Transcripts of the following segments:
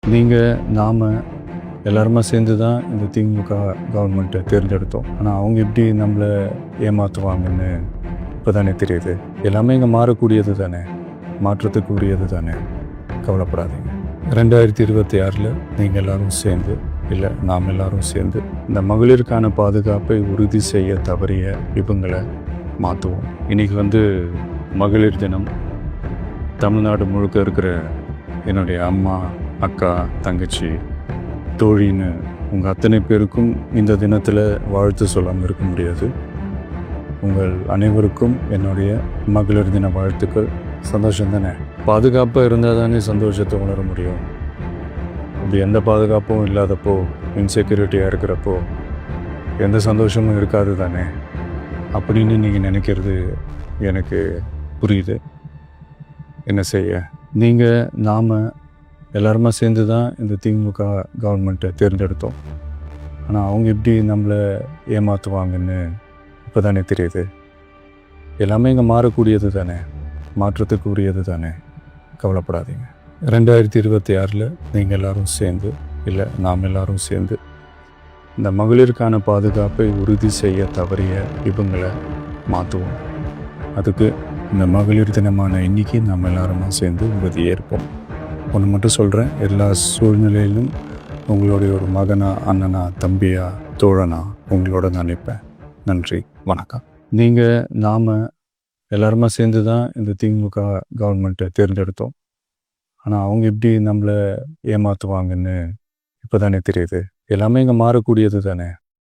நாம் எல்லாருமா சேர்ந்து தான் இந்த திமுக கவர்மெண்ட்டை தேர்ந்தெடுத்தோம். ஆனால் அவங்க எப்படி நம்மளை ஏமாற்றுவாங்கன்னு இப்போ தானே தெரியுது. எல்லாமே இங்கே மாறக்கூடியது தானே, மாற்றத்துக்கு உரியது தானே, கவலைப்படாதீங்க. 2026 நீங்கள் எல்லோரும் சேர்ந்து, இல்லை நாம் எல்லோரும் சேர்ந்து இந்த மகளிருக்கான பாதுகாப்பை உறுதி செய்ய தவறிய இவங்களை மாற்றுவோம். இன்றைக்கி மகளிர் தினம். தமிழ்நாடு முழுக்க இருக்கிற என்னுடைய அம்மா, அக்கா, தங்கச்சி, தோழின்னு உங்கள் அத்தனை பேருக்கும் இந்த தினத்தில் வாழ்த்து சொல்லாமல் இருக்க முடியாது. உங்கள் அனைவருக்கும் என்னுடைய மகளிர் தின வாழ்த்துக்கள். சந்தோஷம் தானே? பாதுகாப்பாக இருந்தால் தானே சந்தோஷத்தை உணர முடியும். அப்படி எந்த பாதுகாப்பும் இல்லாதப்போ, இன்செக்யூரிட்டியாக இருக்கிறப்போ எந்த சந்தோஷமும் இருக்காது தானே அப்படின்னு நீங்கள் நினைக்கிறது எனக்கு புரியுது. என்ன செய்ய, நாம் எல்லாருமா சேர்ந்து தான் இந்த திமுக கவர்மெண்ட்டை தேர்ந்தெடுத்தோம். ஆனால் அவங்க எப்படி நம்மளை ஏமாற்றுவாங்கன்னு இப்போ தானே தெரியுது. எல்லாமே இங்கே மாறக்கூடியது தானே, மாற்றத்துக்கு உரியது தானே, கவலைப்படாதீங்க. 2026 நீங்கள் எல்லோரும் சேர்ந்து, இல்லை நாம் எல்லோரும் சேர்ந்து இந்த மகளிருக்கான பாதுகாப்பை உறுதி செய்ய தவறிய இவங்களை மாற்றுவோம். அதுக்கு இந்த மகளிர் தினமான இன்னைக்கு நாம் எல்லாருமா சேர்ந்து உறுதியேற்போம். ஒன்று மட்டும் சொல்கிறேன், எல்லா சூழ்நிலையிலும் உங்களுடைய ஒரு மகனா, அண்ணனா, தம்பியா, தோழனா உங்களோட நான் நிற்பேன். நன்றி, வணக்கம். நாம் எல்லாருமா சேர்ந்து தான் இந்த திமுக கவர்மெண்ட்டை தேர்ந்தெடுத்தோம். ஆனால் அவங்க எப்படி நம்மளை ஏமாற்றுவாங்கன்னு இப்போ தானே தெரியுது. எல்லாமே இங்கே மாறக்கூடியது தானே,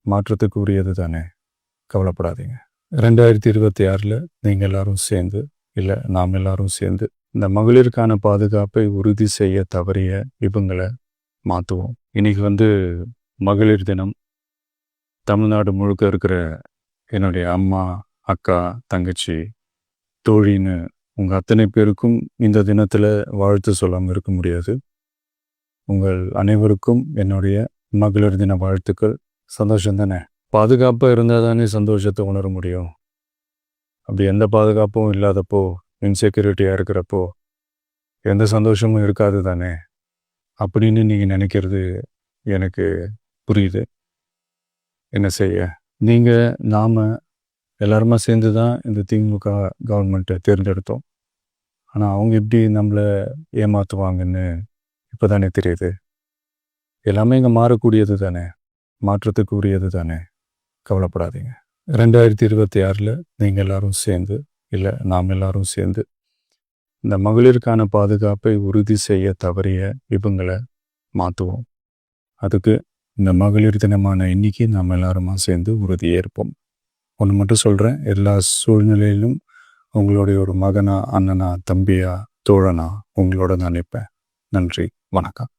மாற்றத்துக்கு உரியது தானே, கவலைப்படாதீங்க. 2026 நீங்கள் எல்லோரும் சேர்ந்து, இல்லை நாம் எல்லோரும் சேர்ந்து இந்த மகளிருக்கான பாதுகாப்பை உறுதி செய்ய தவறிய இவங்களை மாற்றுவோம். இன்றைக்கி மகளிர் தினம். தமிழ்நாடு முழுக்க இருக்கிற என்னுடைய அம்மா, அக்கா, தங்கச்சி, தோழின்னு உங்கள் அத்தனை பேருக்கும் இந்த தினத்தில் வாழ்த்து சொல்லாமல் இருக்க முடியாது. உங்கள் அனைவருக்கும் என்னுடைய மகளிர் தின வாழ்த்துக்கள். சந்தோஷம் தானே? பாதுகாப்பாக இருந்தால் தானே சந்தோஷத்தை உணர முடியும். அப்படி எந்த பாதுகாப்பும் இல்லாதப்போ, இன்செக்யூரிட்டியாக இருக்கிறப்போ எந்த சந்தோஷமும் இருக்காது தானே அப்படின்னு நீங்கள் நினைக்கிறது எனக்கு புரியுது. என்ன செய்ய, நாம் எல்லாருமா சேர்ந்து தான் இந்த திமுக கவர்மெண்ட்டை தேர்ந்தெடுத்தோம். ஆனால் அவங்க எப்படி நம்மளை ஏமாற்றுவாங்கன்னு இப்போ தானே தெரியுது. எல்லாமே இங்கே மாறக்கூடியது தானே, மாற்றத்துக்கு உரியது தானே, கவலைப்படாதீங்க. 2026 நீங்கள் எல்லோரும் சேர்ந்து, இல்லை நாம் எல்லோரும் சேர்ந்து இந்த மகளிருக்கான பாதுகாப்பை உறுதி செய்ய தவறிய இவங்களை மாற்றுவோம். அதுக்கு இந்த மகளிர் தினமான இன்னைக்கு நாம் எல்லாருமா சேர்ந்து உறுதியேற்போம். ஒன்று மட்டும் சொல்கிறேன், எல்லா சூழ்நிலையிலும் உங்களுடைய ஒரு மகனா, அண்ணனா, தம்பியா, தோழனா உங்களோட நான் நிற்பேன். நன்றி, வணக்கம்.